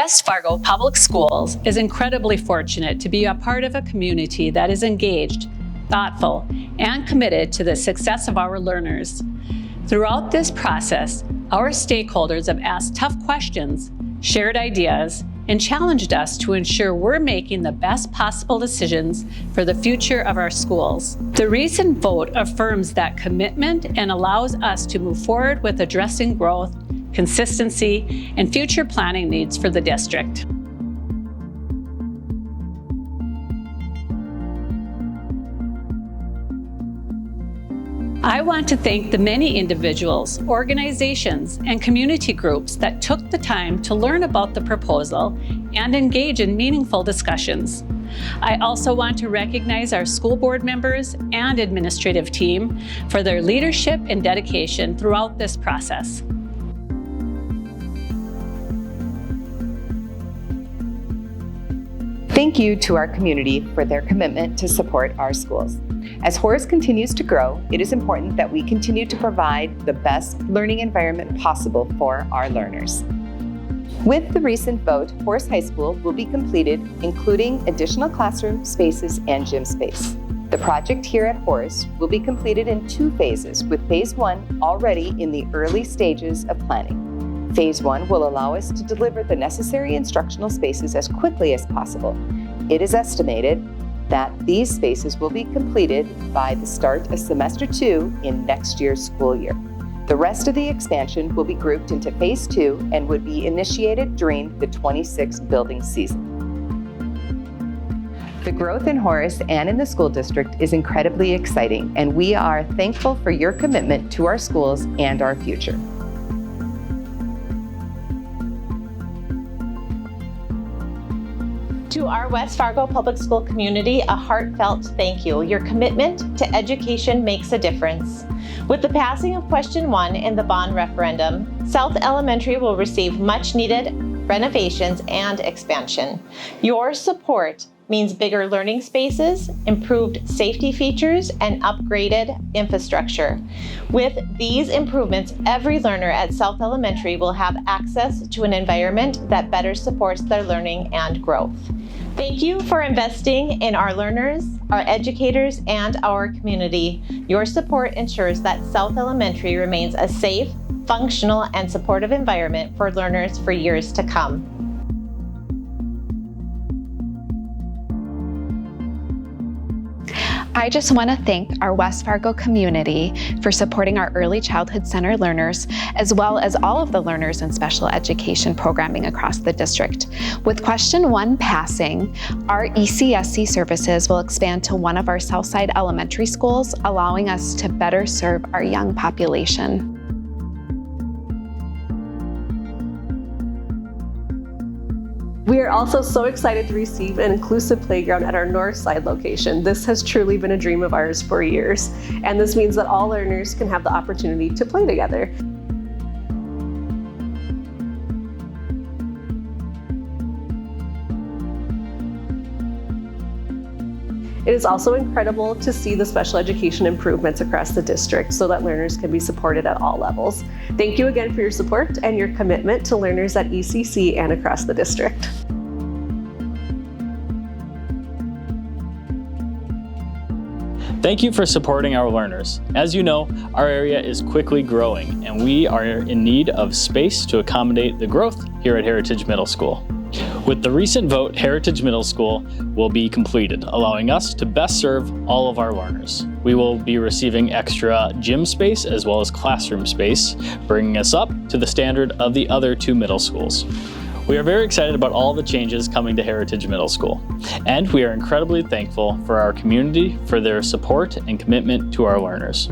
West Fargo Public Schools is incredibly fortunate to be a part of a community that is engaged, thoughtful, and committed to the success of our learners. Throughout this process, our stakeholders have asked tough questions, shared ideas, and challenged us to ensure we're making the best possible decisions for the future of our schools. The recent vote affirms that commitment and allows us to move forward with addressing growth, consistency, and future planning needs for the district. I want to thank the many individuals, organizations, and community groups that took the time to learn about the proposal and engage in meaningful discussions. I also want to recognize our school board members and administrative team for their leadership and dedication throughout this process. Thank you to our community for their commitment to support our schools. As Horace continues to grow, it is important that we continue to provide the best learning environment possible for our learners. With the recent vote, Horace High School will be completed, including additional classroom spaces and gym space. The project here at Horace will be completed in 2 phases, with Phase 1 already in the early stages of planning. Phase 1 will allow us to deliver the necessary instructional spaces as quickly as possible. It is estimated that these spaces will be completed by the start of Semester 2 in next year's school year. The rest of the expansion will be grouped into Phase 2 and would be initiated during the 26 building season. The growth in Horace and in the school district is incredibly exciting, and we are thankful for your commitment to our schools and our future. To our West Fargo Public School community, a heartfelt thank you. Your commitment to education makes a difference. With the passing of Question 1 in the bond referendum, South Elementary will receive much-needed renovations and expansion. Your support means bigger learning spaces, improved safety features, and upgraded infrastructure. With these improvements, every learner at South Elementary will have access to an environment that better supports their learning and growth. Thank you for investing in our learners, our educators, and our community. Your support ensures that South Elementary remains a safe, functional, and supportive environment for learners for years to come. I just want to thank our West Fargo community for supporting our Early Childhood Center learners, as well as all of the learners in special education programming across the district. With Question 1 passing, our ECSC services will expand to one of our Southside elementary schools, allowing us to better serve our young population. We are also so excited to receive an inclusive playground at our North Side location. This has truly been a dream of ours for years, and this means that all learners can have the opportunity to play together. It is also incredible to see the special education improvements across the district so that learners can be supported at all levels. Thank you again for your support and your commitment to learners at ECC and across the district. Thank you for supporting our learners. As you know, our area is quickly growing, and we are in need of space to accommodate the growth here at Heritage Middle School. With the recent vote, Heritage Middle School will be completed, allowing us to best serve all of our learners. We will be receiving extra gym space as well as classroom space, bringing us up to the standard of the other 2 middle schools. We are very excited about all the changes coming to Heritage Middle School, and we are incredibly thankful for our community for their support and commitment to our learners.